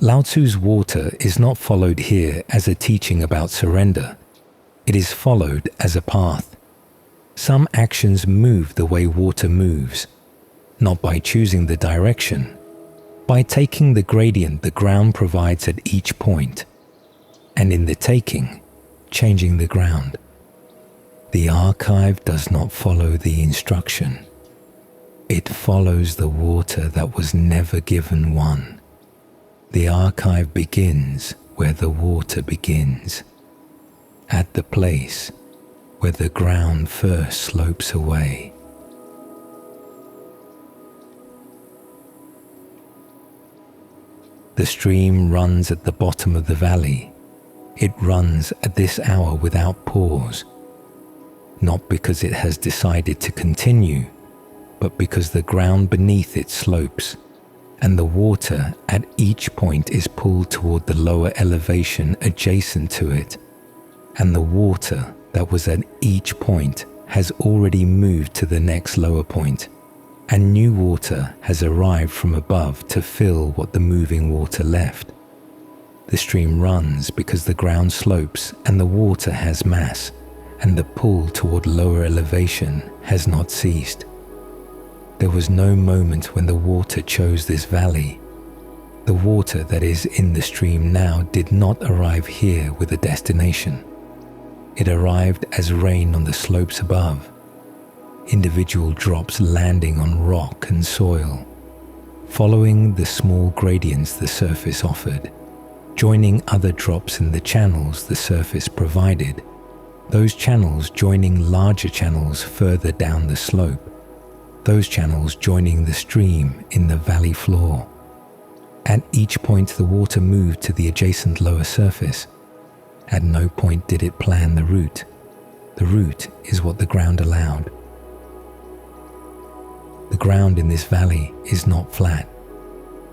Lao Tzu's water is not followed here as a teaching about surrender. It is followed as a path. Some actions move the way water moves, not by choosing the direction, by taking the gradient the ground provides at each point, and in the taking, changing the ground. The archive does not follow the instruction. It follows the water that was never given one. The archive begins where the water begins, at the place where the ground first slopes away. The stream runs at the bottom of the valley. It runs at this hour without pause, not because it has decided to continue, but because the ground beneath it slopes, and the water at each point is pulled toward the lower elevation adjacent to it, and the water that was at each point has already moved to the next lower point, and new water has arrived from above to fill what the moving water left. The stream runs because the ground slopes and the water has mass, and the pull toward lower elevation has not ceased. There was no moment when the water chose this valley. The water that is in the stream now did not arrive here with a destination. It arrived as rain on the slopes above, individual drops landing on rock and soil, following the small gradients the surface offered, joining other drops in the channels the surface provided, those channels joining larger channels further down the slope, those channels joining the stream in the valley floor. At each point the water moved to the adjacent lower surface. At no point did it plan the route. The route is what the ground allowed. The ground in this valley is not flat.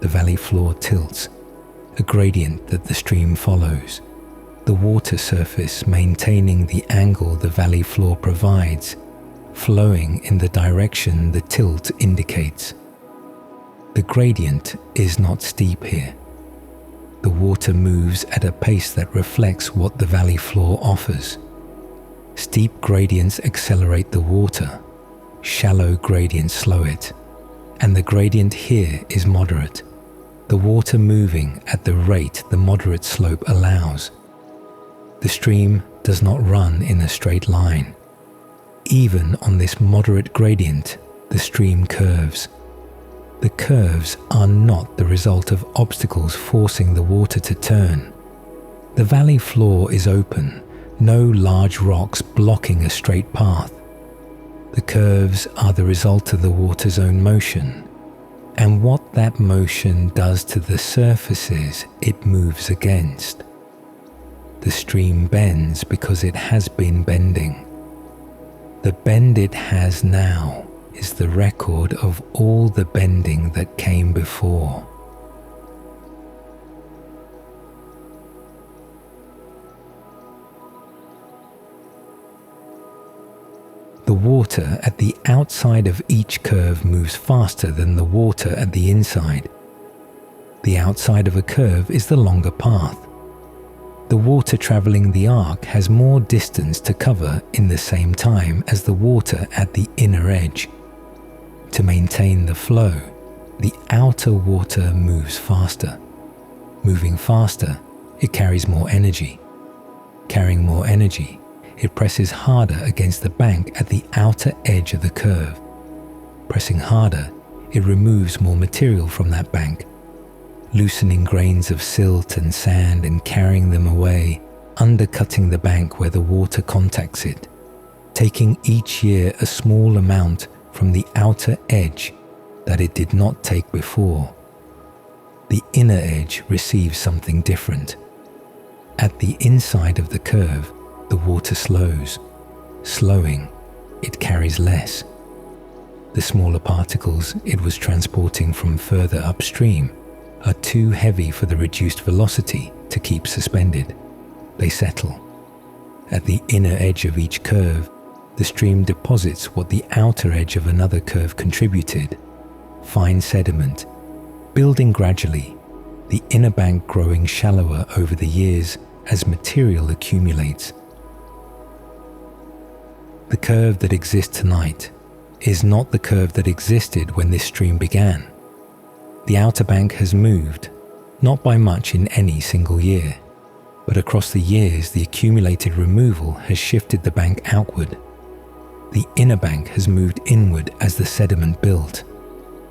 The valley floor tilts, a gradient that the stream follows. The water surface maintaining the angle the valley floor provides, flowing in the direction the tilt indicates. The gradient is not steep here. The water moves at a pace that reflects what the valley floor offers. Steep gradients accelerate the water, shallow gradients slow it, and the gradient here is moderate, the water moving at the rate the moderate slope allows. The stream does not run in a straight line. Even on this moderate gradient, the stream curves. The curves are not the result of obstacles forcing the water to turn. The valley floor is open, no large rocks blocking a straight path. The curves are the result of the water's own motion, and what that motion does to the surfaces it moves against. The stream bends because it has been bending. The bend it has now is the record of all the bending that came before. The water at the outside of each curve moves faster than the water at the inside. The outside of a curve is the longer path. The water traveling the arc has more distance to cover in the same time as the water at the inner edge. To maintain the flow, the outer water moves faster. Moving faster, it carries more energy. Carrying more energy, it presses harder against the bank at the outer edge of the curve. Pressing harder, it removes more material from that bank, loosening grains of silt and sand and carrying them away, undercutting the bank where the water contacts it, taking each year a small amount from the outer edge that it did not take before. The inner edge receives something different. At the inside of the curve, the water slows. Slowing, it carries less. The smaller particles it was transporting from further upstream are too heavy for the reduced velocity to keep suspended. They settle. At the inner edge of each curve, the stream deposits what the outer edge of another curve contributed, fine sediment, building gradually, the inner bank growing shallower over the years as material accumulates. The curve that exists tonight is not the curve that existed when this stream began. The outer bank has moved, not by much in any single year, but across the years the accumulated removal has shifted the bank outward. The inner bank has moved inward as the sediment built.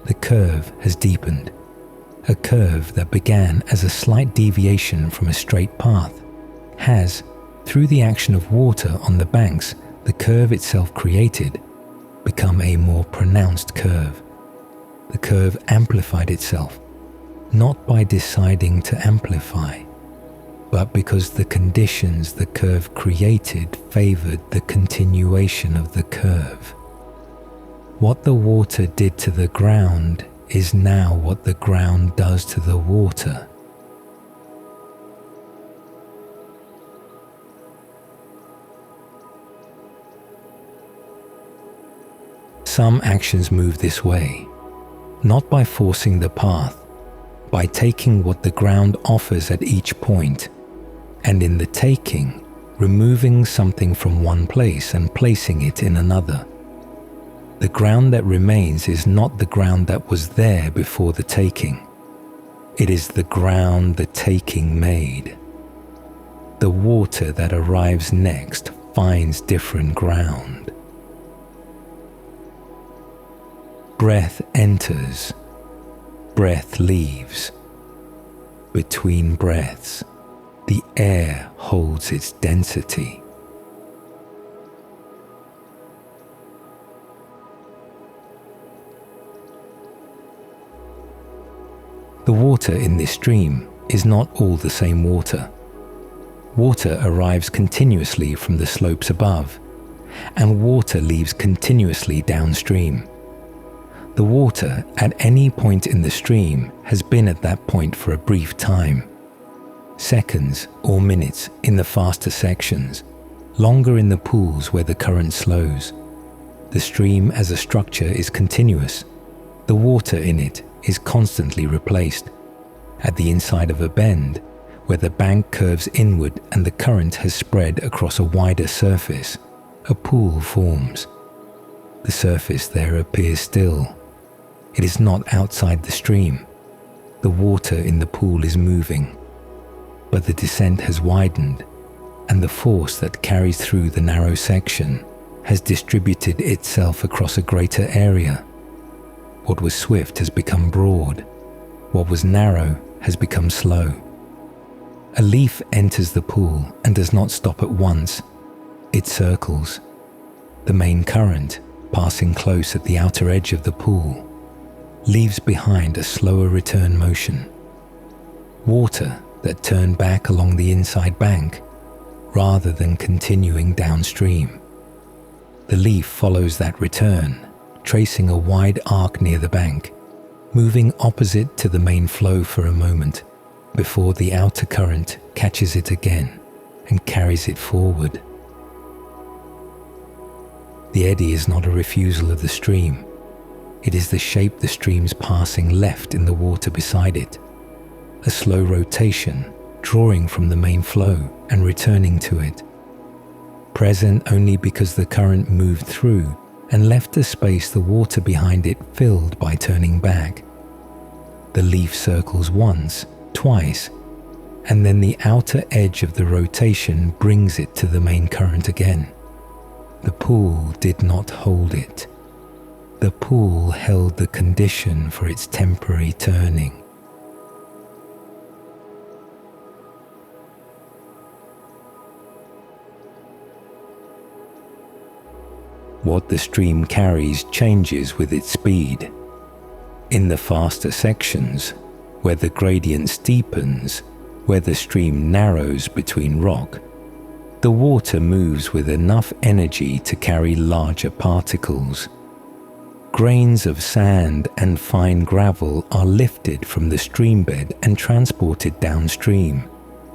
The curve has deepened. A curve that began as a slight deviation from a straight path has, through the action of water on the banks the curve itself created, become a more pronounced curve. The curve amplified itself, not by deciding to amplify, but because the conditions the curve created favored the continuation of the curve. What the water did to the ground is now what the ground does to the water. Some actions move this way, not by forcing the path, by taking what the ground offers at each point, and in the taking, removing something from one place and placing it in another. The ground that remains is not the ground that was there before the taking. It is the ground the taking made. The water that arrives next finds different ground. Breath enters, breath leaves. Between breaths, the air holds its density. The water in this stream is not all the same water. Water arrives continuously from the slopes above, and water leaves continuously downstream. The water at any point in the stream has been at that point for a brief time. Seconds or minutes in the faster sections, longer in the pools where the current slows. The stream as a structure is continuous. The water in it is constantly replaced. At the inside of a bend, where the bank curves inward and the current has spread across a wider surface, a pool forms. The surface there appears still. It is not outside the stream. The water in the pool is moving, but the descent has widened, and the force that carries through the narrow section has distributed itself across a greater area. What was swift has become broad. What was narrow has become slow. A leaf enters the pool and does not stop at once. It circles. The main current, passing close at the outer edge of the pool, leaves behind a slower return motion. Water that turned back along the inside bank, rather than continuing downstream. The leaf follows that return, tracing a wide arc near the bank, moving opposite to the main flow for a moment, before the outer current catches it again and carries it forward. The eddy is not a refusal of the stream. It is the shape the stream's passing left in the water beside it. A slow rotation, drawing from the main flow and returning to it. Present only because the current moved through and left a space the water behind it filled by turning back. The leaf circles once, twice, and then the outer edge of the rotation brings it to the main current again. The pool did not hold it. The pool held the condition for its temporary turning. What the stream carries changes with its speed. In the faster sections, where the gradient steepens, where the stream narrows between rock, the water moves with enough energy to carry larger particles. Grains of sand and fine gravel are lifted from the streambed and transported downstream,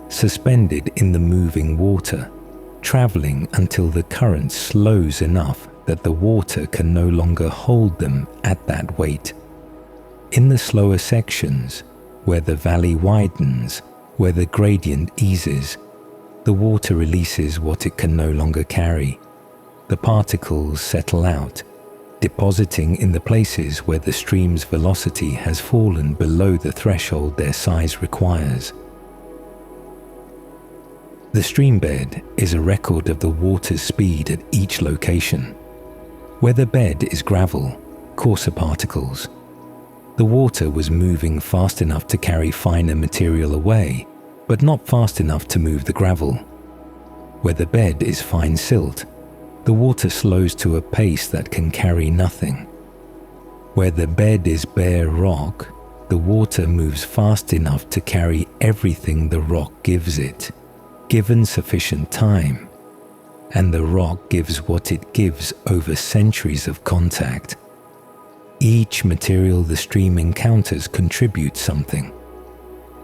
suspended in the moving water, traveling until the current slows enough that the water can no longer hold them at that weight. In the slower sections, Where the valley widens, where the gradient eases, the water releases what it can no longer carry. The particles settle out, depositing in the places where the stream's velocity has fallen below the threshold their size requires. The stream bed is a record of the water's speed at each location. Where the bed is gravel, coarser particles, the water was moving fast enough to carry finer material away, but not fast enough to move the gravel. Where the bed is fine silt, the water slows to a pace that can carry nothing. Where the bed is bare rock, the water moves fast enough to carry everything the rock gives it, given sufficient time, and the rock gives what it gives over centuries of contact. Each material the stream encounters contributes something.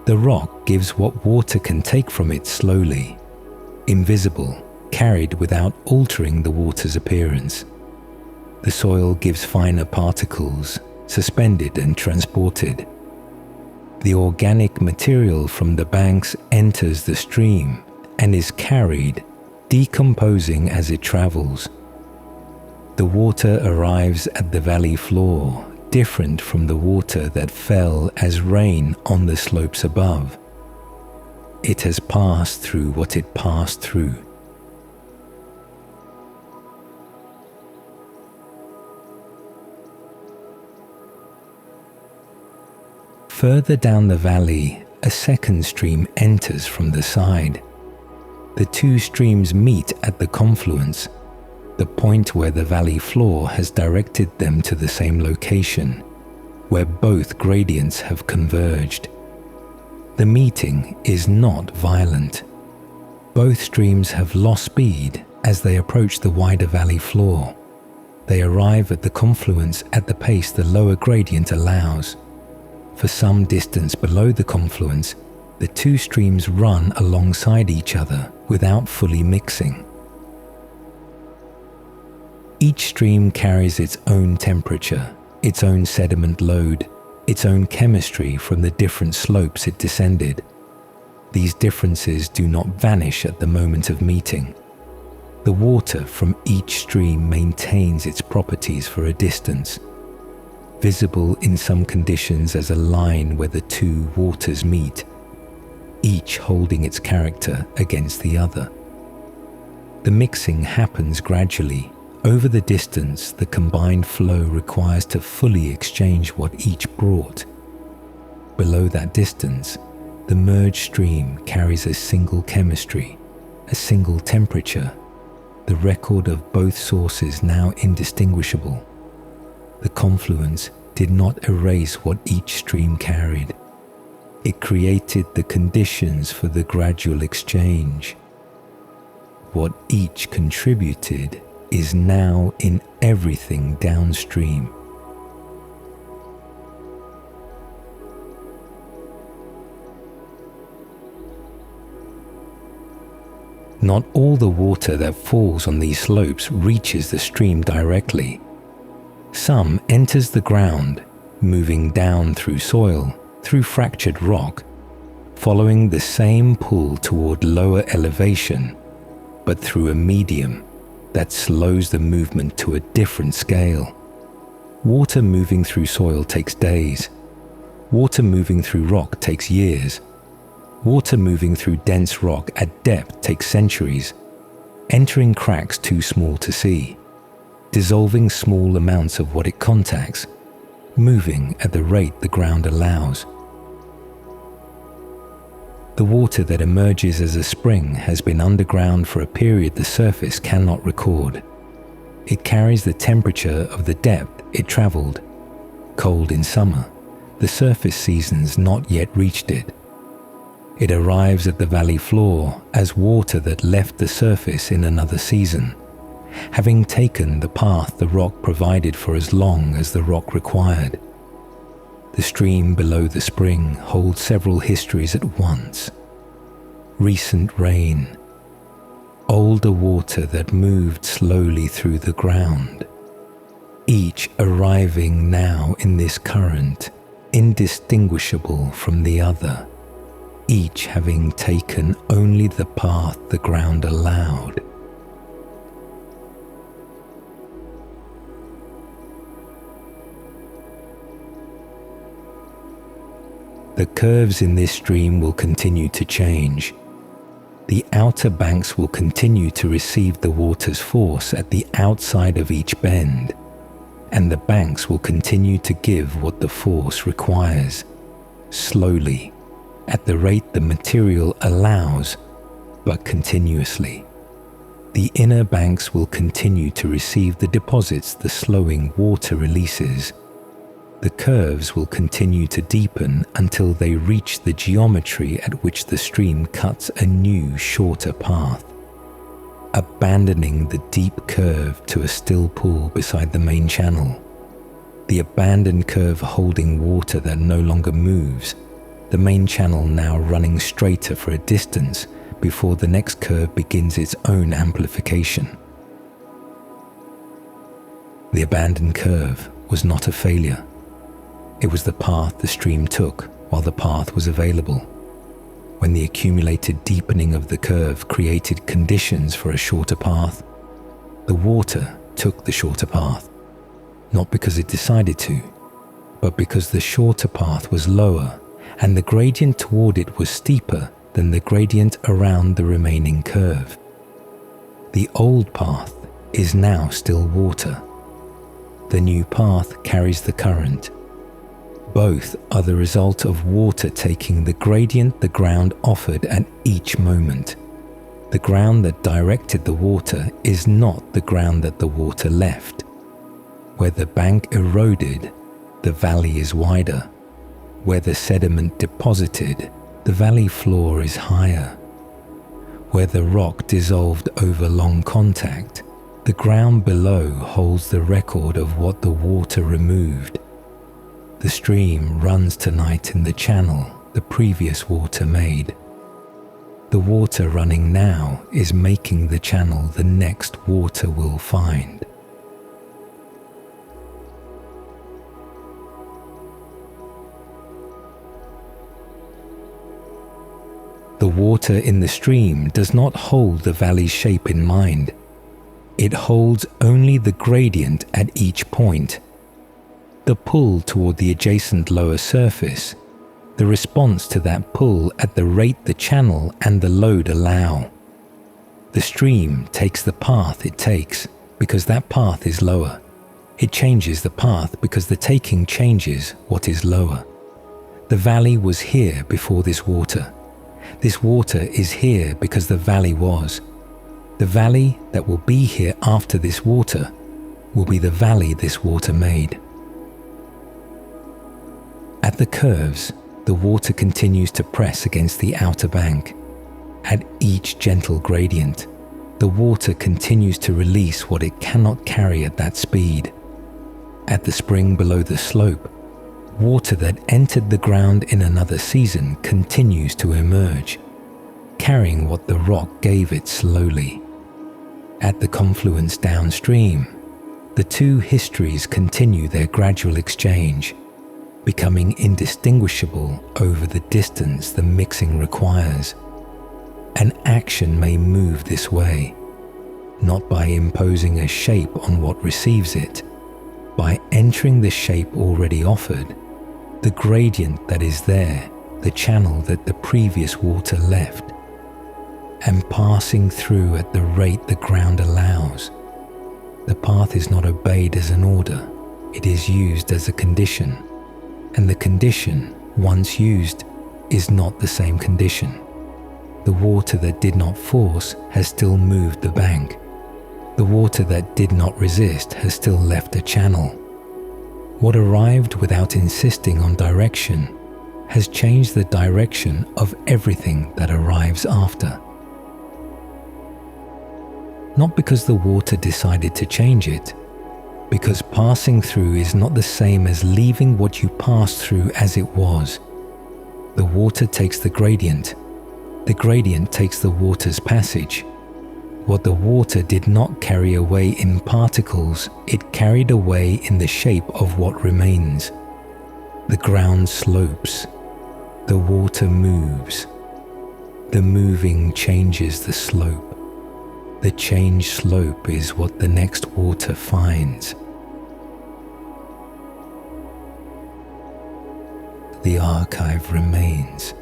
The rock gives what water can take from it slowly, invisible, carried without altering the water's appearance. The soil gives finer particles, suspended and transported. The organic material from the banks enters the stream and is carried, decomposing as it travels. The water arrives at the valley floor, different from the water that fell as rain on the slopes above. It has passed through what it passed through. Further down the valley, a second stream enters from the side. The two streams meet at the confluence, the point where the valley floor has directed them to the same location, where both gradients have converged. The meeting is not violent. Both streams have lost speed as they approach the wider valley floor. They arrive at the confluence at the pace the lower gradient allows. For some distance below the confluence, the two streams run alongside each other without fully mixing. Each stream carries its own temperature, its own sediment load, its own chemistry from the different slopes it descended. These differences do not vanish at the moment of meeting. The water from each stream maintains its properties for a distance, visible in some conditions as a line where the two waters meet, each holding its character against the other. The mixing happens gradually. Over the distance the combined flow requires to fully exchange what each brought. Below that distance, the merged stream carries a single chemistry, a single temperature, the record of both sources now indistinguishable. The confluence did not erase what each stream carried. It created the conditions for the gradual exchange. What each contributed is now in everything downstream. Not all the water that falls on these slopes reaches the stream directly. Some enters the ground, moving down through soil, through fractured rock, following the same pull toward lower elevation, but through a medium that slows the movement to a different scale. Water moving through soil takes days. Water moving through rock takes years. Water moving through dense rock at depth takes centuries, entering cracks too small to see, dissolving small amounts of what it contacts, moving at the rate the ground allows. The water that emerges as a spring has been underground for a period the surface cannot record. It carries the temperature of the depth it traveled. Cold in summer, the surface seasons not yet reached it. It arrives at the valley floor as water that left the surface in another season, having taken the path the rock provided for as long as the rock required. The stream below the spring holds several histories at once. Recent rain, older water that moved slowly through the ground, each arriving now in this current, indistinguishable from the other, each having taken only the path the ground allowed. The curves in this stream will continue to change. The outer banks will continue to receive the water's force at the outside of each bend, and the banks will continue to give what the force requires, slowly, at the rate the material allows, but continuously. The inner banks will continue to receive the deposits the slowing water releases. The curves will continue to deepen until they reach the geometry at which the stream cuts a new, shorter path, abandoning the deep curve to a still pool beside the main channel. The abandoned curve holding water that no longer moves, the main channel now running straighter for a distance before the next curve begins its own amplification. The abandoned curve was not a failure. It was the path the stream took while the path was available. When the accumulated deepening of the curve created conditions for a shorter path, the water took the shorter path, not because it decided to, but because the shorter path was lower and the gradient toward it was steeper than the gradient around the remaining curve. The old path is now still water. The new path carries the current. Both are the result of water taking the gradient the ground offered at each moment. The ground that directed the water is not the ground that the water left. Where the bank eroded, the valley is wider. Where the sediment deposited, the valley floor is higher. Where the rock dissolved over long contact, the ground below holds the record of what the water removed. The stream runs tonight in the channel the previous water made. The water running now is making the channel the next water will find. The water in the stream does not hold the valley's shape in mind. It holds only the gradient at each point. The pull toward the adjacent lower surface, the response to that pull at the rate the channel and the load allow. The stream takes the path it takes because that path is lower. It changes the path because the taking changes what is lower. The valley was here before this water. This water is here because the valley was. The valley that will be here after this water will be the valley this water made. At the curves, the water continues to press against the outer bank. At each gentle gradient, the water continues to release what it cannot carry at that speed. At the spring below the slope, water that entered the ground in another season continues to emerge, carrying what the rock gave it slowly. At the confluence downstream, the two histories continue their gradual exchange, becoming indistinguishable over the distance the mixing requires. An action may move this way, not by imposing a shape on what receives it, by entering the shape already offered, the gradient that is there, the channel that the previous water left, and passing through at the rate the ground allows. The path is not obeyed as an order, it is used as a condition. And the condition, once used, is not the same condition. The water that did not force has still moved the bank. The water that did not resist has still left a channel. What arrived without insisting on direction has changed the direction of everything that arrives after. Not because the water decided to change it, because passing through is not the same as leaving what you passed through as it was. The water takes the gradient takes the water's passage. What the water did not carry away in particles, it carried away in the shape of what remains. The ground slopes, the water moves. The moving changes the slope. The changed slope is what the next water finds. The archive remains.